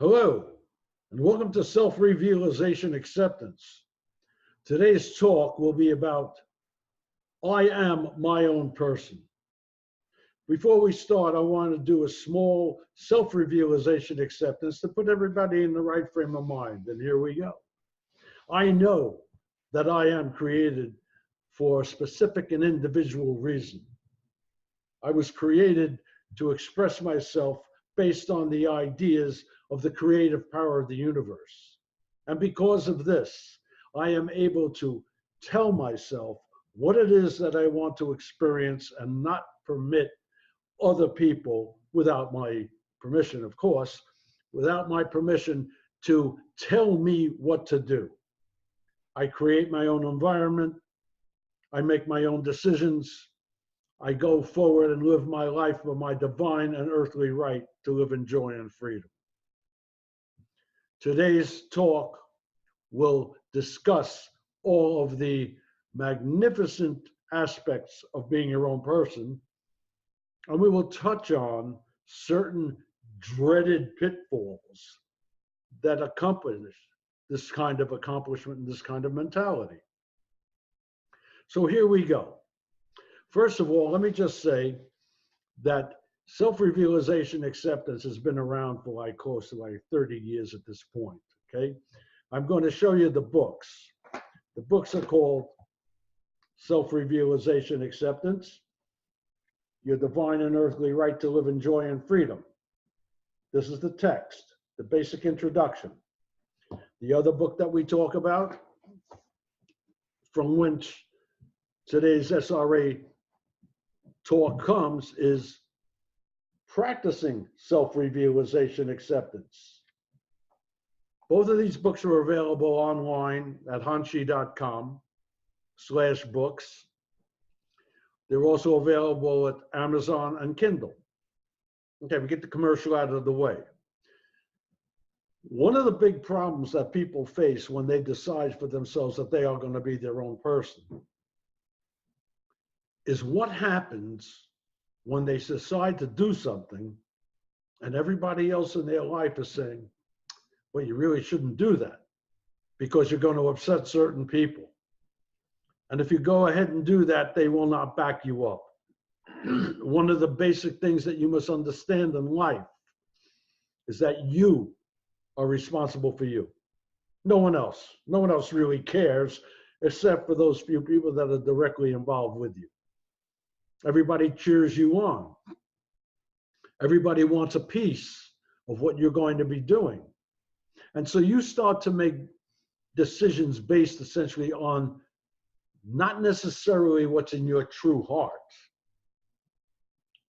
Hello, and welcome to Self-Revealization Acceptance. Today's talk will be about I am my own person. Before we start, I want to do a small self-realization acceptance to put everybody in the right frame of mind, and here we go. I know that I am created for a specific and individual reason. I was created to express myself based on the ideas of the creative power of the universe. And because of this, I am able to tell myself what it is that I want to experience and not permit other people, without my permission, of course, without my permission, to tell me what to do. I create my own environment. I make my own decisions. I go forward and live my life with my divine and earthly right to live in joy and freedom. Today's talk will discuss all of the magnificent aspects of being your own person, and we will touch on certain dreaded pitfalls that accompany this kind of accomplishment and this kind of mentality. So here we go. First of all, let me just say that self-realization acceptance has been around for close to 30 years at this point, okay? I'm going to show you the books. The books are called Self-Revealization Acceptance, Your Divine and Earthly Right to Live in Joy and Freedom. This is the text, the basic introduction. The other book that we talk about, from which today's SRA talk comes, is Practicing Self-Revealization Acceptance. Both of these books are available online at hanshi.com/books. They're also available at Amazon and Kindle. Okay, we get the commercial out of the way. One of the big problems that people face when they decide for themselves that they are going to be their own person is what happens when they decide to do something and everybody else in their life is saying, well, you really shouldn't do that because you're going to upset certain people. And if you go ahead and do that, they will not back you up. One of the basic things that you must understand in life is that you are responsible for you. No one else. No one else really cares except for those few people that are directly involved with you. Everybody cheers you on. Everybody wants a piece of what you're going to be doing. And so you start to make decisions based essentially on not necessarily what's in your true heart,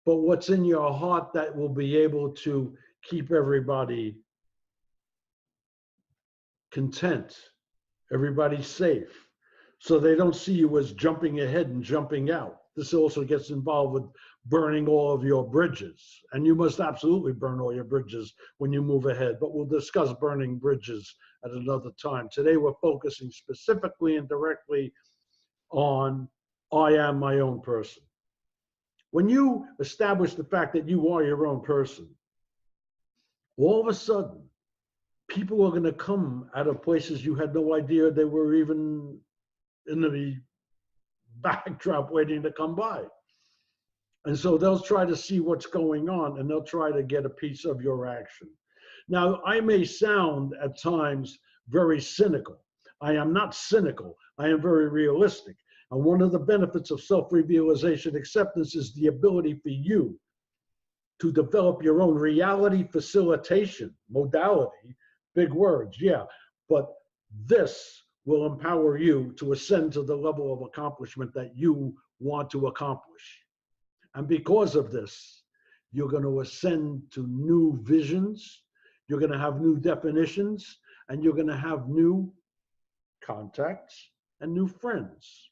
but what's in your heart that will be able to keep everybody content, everybody safe, so they don't see you as jumping ahead and jumping out. This also gets involved with burning all of your bridges. And you must absolutely burn all your bridges when you move ahead, but we'll discuss burning bridges at another time. Today, we're focusing specifically and directly on I am my own person. When you establish the fact that you are your own person, all of a sudden, people are going to come out of places you had no idea they were even in the backdrop waiting to come by. And so they'll try to see what's going on and they'll try to get a piece of your action. Now, I may sound at times very cynical. I am not cynical. I am very realistic. And one of the benefits of self-realization acceptance is the ability for you to develop your own reality facilitation modality. Big words, yeah. But this will empower you to ascend to the level of accomplishment that you want to accomplish. And because of this, you're going to ascend to new visions, you're going to have new definitions, and you're going to have new contacts and new friends.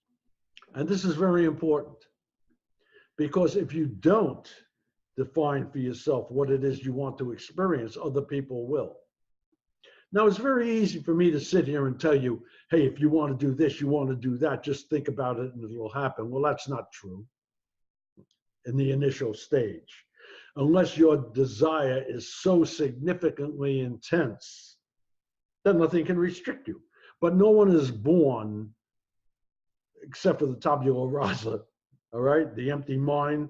And this is very important, because if you don't define for yourself what it is you want to experience, other people will. Now, it's very easy for me to sit here and tell you, hey, if you want to do this, you want to do that, just think about it and it will happen. Well, that's not true in the initial stage. Unless your desire is so significantly intense that nothing can restrict you. But no one is born, except for the tabula rasa, all right, the empty mind,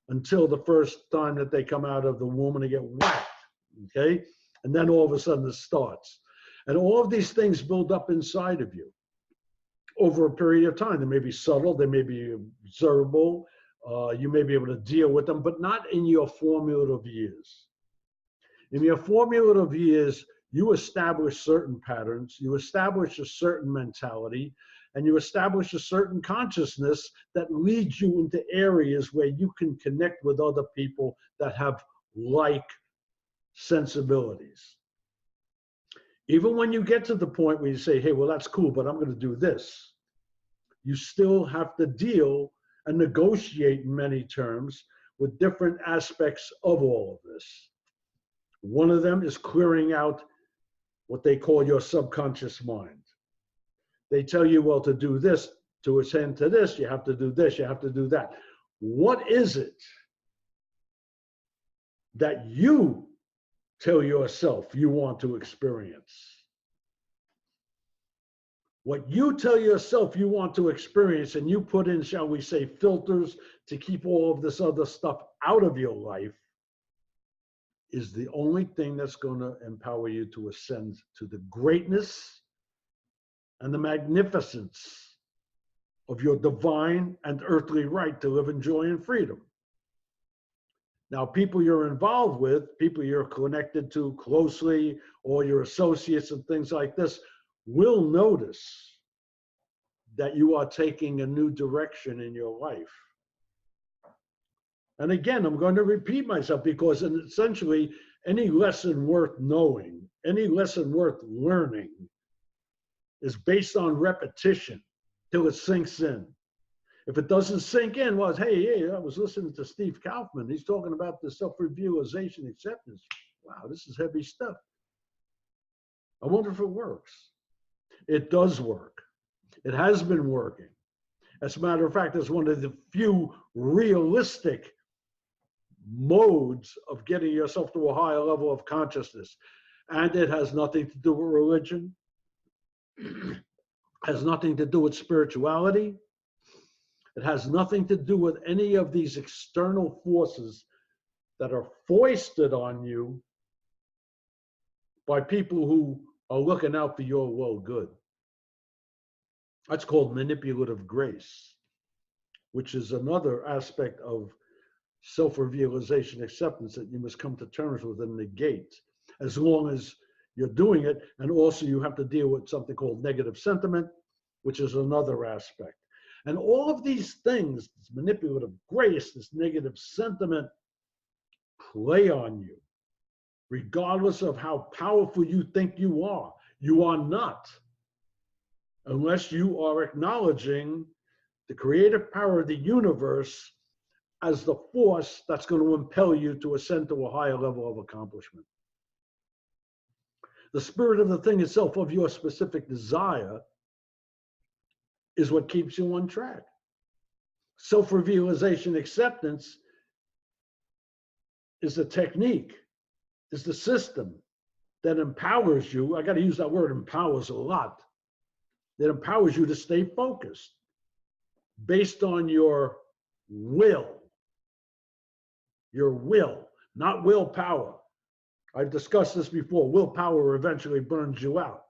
until the first time that they come out of the womb and they get whacked, okay? And then all of a sudden it starts. And all of these things build up inside of you over a period of time. They may be subtle, they may be observable, you may be able to deal with them, but not in your formative years. In your formative years, you establish certain patterns, you establish a certain mentality, and you establish a certain consciousness that leads you into areas where you can connect with other people that have like sensibilities. Even when you get to the point where you say, hey, well, that's cool, but I'm going to do this, you still have to deal and negotiate in many terms with different aspects of all of this. One of them is clearing out what they call your subconscious mind. They tell you, well, to do this, to ascend to this, you have to do this, you have to do that. What is it that you tell yourself you want to experience? What you tell yourself you want to experience, and you put in, shall we say, filters to keep all of this other stuff out of your life, is the only thing that's going to empower you to ascend to the greatness and the magnificence of your divine and earthly right to live in joy and freedom. Now, people you're involved with, people you're connected to closely, or your associates and things like this, will notice that you are taking a new direction in your life. And again, I'm going to repeat myself, because essentially any lesson worth knowing, any lesson worth learning, is based on repetition till it sinks in. If it doesn't sink in, well, hey, I was listening to F Kaufman. He's talking about the self-revealization acceptance. Wow, this is heavy stuff. I wonder if it works. It does work. It has been working. As a matter of fact, it's one of the few realistic modes of getting yourself to a higher level of consciousness. And it has nothing to do with religion. Has nothing to do with spirituality. It has nothing to do with any of these external forces that are foisted on you by people who are looking out for your well-good. That's called manipulative grace, which is another aspect of self-revealization acceptance that you must come to terms with and negate, as long as you're doing it. And also you have to deal with something called negative sentiment, which is another aspect. And all of these things, this manipulative grace, this negative sentiment, play on you, regardless of how powerful you think you are. You are not, unless you are acknowledging the creative power of the universe as the force that's going to impel you to ascend to a higher level of accomplishment. The spirit of the thing itself, of your specific desire, is what keeps you on track. Self-revealization acceptance is the technique, is the system that empowers you. I got to use that word empowers a lot. That empowers you to stay focused based on your will, not willpower. I've discussed this before. Willpower eventually burns you out.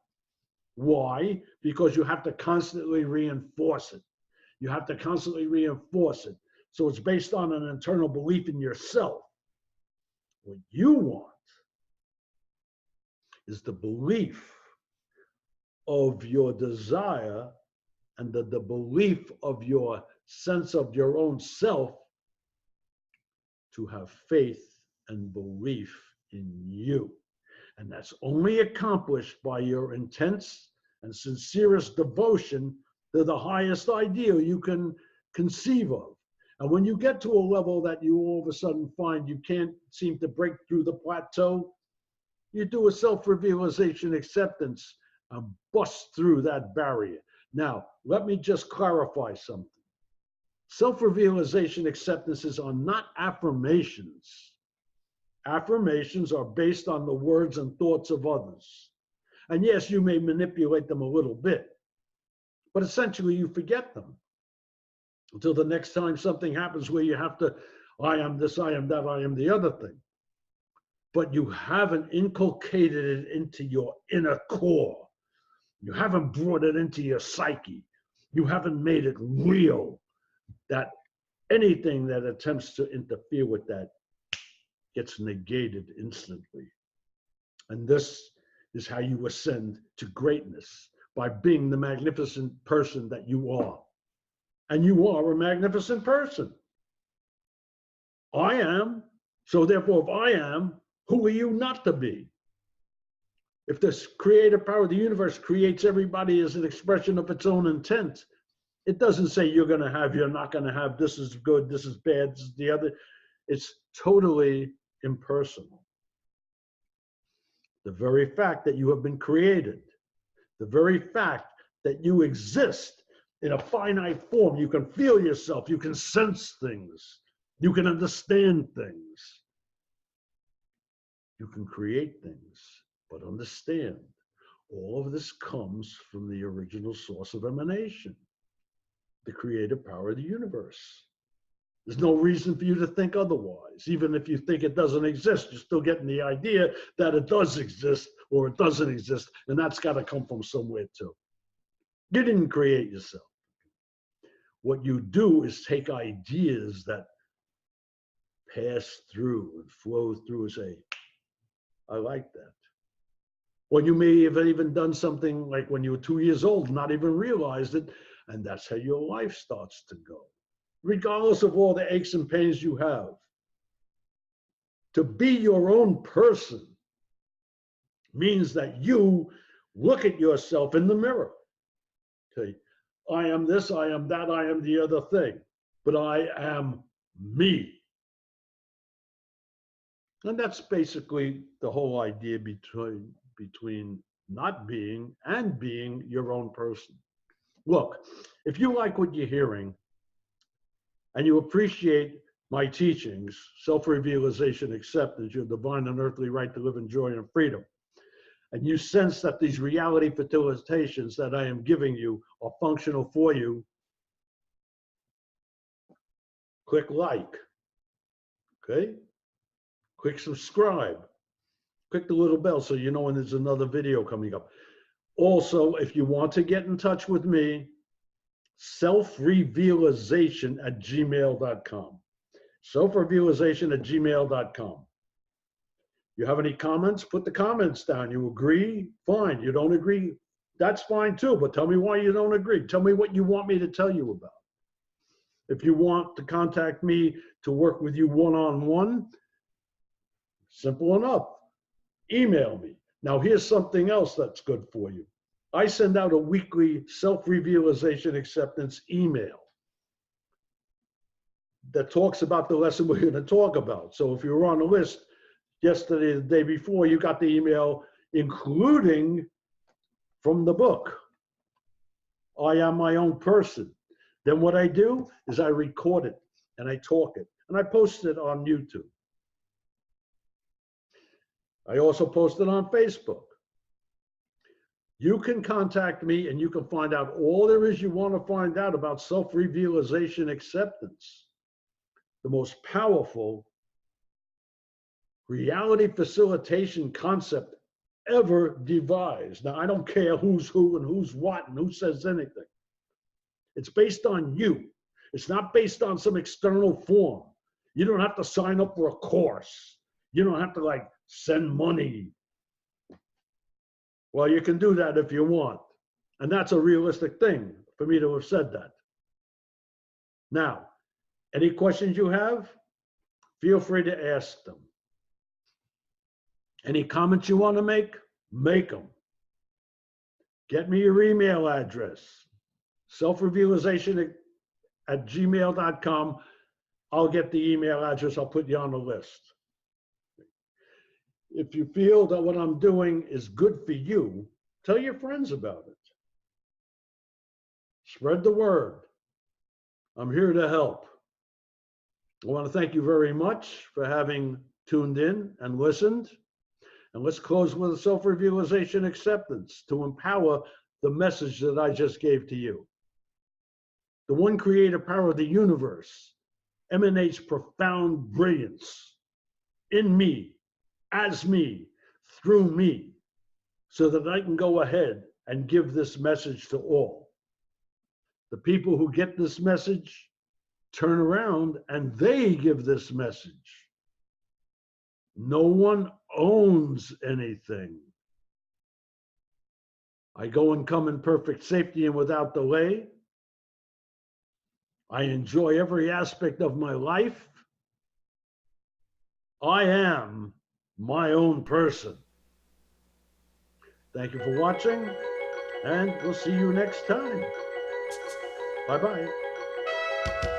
Why? Because you have to constantly reinforce it. You have to constantly reinforce it. So it's based on an internal belief in yourself. What you want is the belief of your desire and the belief of your sense of your own self to have faith and belief in you. And that's only accomplished by your intense and sincerest devotion to the highest ideal you can conceive of. And when you get to a level that you all of a sudden find you can't seem to break through the plateau, you do a self-revealization acceptance and bust through that barrier. Now, let me just clarify something. Self-realization acceptances are not affirmations. Affirmations are based on the words and thoughts of others. And yes, you may manipulate them a little bit, but essentially you forget them until the next time something happens where you have to, I am this, I am that, I am the other thing. But you haven't inculcated it into your inner core. You haven't brought it into your psyche. You haven't made it real, that anything that attempts to interfere with that gets negated instantly. And this is how you ascend to greatness, by being the magnificent person that you are. And you are a magnificent person. I am. So therefore, if I am, who are you not to be? If this creative power of the universe creates everybody as an expression of its own intent, it doesn't say you're going to have, you're not going to have, this is good, this is bad, this is the other. It's totally impersonal. The very fact that you have been created, the very fact that you exist in a finite form, you can feel yourself, you can sense things, you can understand things, you can create things, but understand, all of this comes from the original source of emanation, the creative power of the universe. There's no reason for you to think otherwise. Even if you think it doesn't exist, you're still getting the idea that it does exist or it doesn't exist, and that's got to come from somewhere too. You didn't create yourself. What you do is take ideas that pass through and flow through and say, I like that. Or you may have even done something like when you were 2 years old, not even realized it, and that's how your life starts to go. Regardless of all the aches and pains you have. To be your own person means that you look at yourself in the mirror. Okay, I am this, I am that, I am the other thing, but I am me. And that's basically the whole idea between not being and being your own person. Look, if you like what you're hearing and you appreciate my teachings, self-realization, acceptance, your divine and earthly right to live in joy and freedom, and you sense that these reality facilitations that I am giving you are functional for you, click like, okay? Click subscribe. Click the little bell so you know when there's another video coming up. Also, if you want to get in touch with me, selfrevealization@gmail.com. Selfrevealization@gmail.com. You have any comments? Put the comments down. You agree? Fine. You don't agree? That's fine too, but tell me why you don't agree. Tell me what you want me to tell you about. If you want to contact me to work with you one-on-one, simple enough. Email me. Now, here's something else that's good for you. I send out a weekly self-revealization acceptance email that talks about the lesson we're going to talk about. So if you were on the list yesterday, the day before, you got the email, including from the book, I Am My Own Person. Then what I do is I record it and I talk it and I post it on YouTube. I also post it on Facebook. You can contact me and you can find out all there is you want to find out about self-revealization acceptance, the most powerful reality facilitation concept ever devised. Now, I don't care who's who and who's what and who says anything. It's based on you. It's not based on some external form. You don't have to sign up for a course. You don't have to send money. Well, you can do that if you want. And that's a realistic thing for me to have said that. Now, any questions you have, feel free to ask them. Any comments you want to make them. Get me your email address, selfrevealization@gmail.com. I'll get the email address. I'll put you on the list. If you feel that what I'm doing is good for you, tell your friends about it. Spread the word. I'm here to help. I want to thank you very much for having tuned in and listened. And let's close with a self-realization acceptance to empower the message that I just gave to you. The one creative power of the universe emanates profound brilliance in me, as me, through me, so that I can go ahead and give this message to all. The people who get this message turn around and they give this message. No one owns anything. I go and come in perfect safety and without delay. I enjoy every aspect of my life. I am my own person. Thank you for watching, and we'll see you next time. Bye-bye.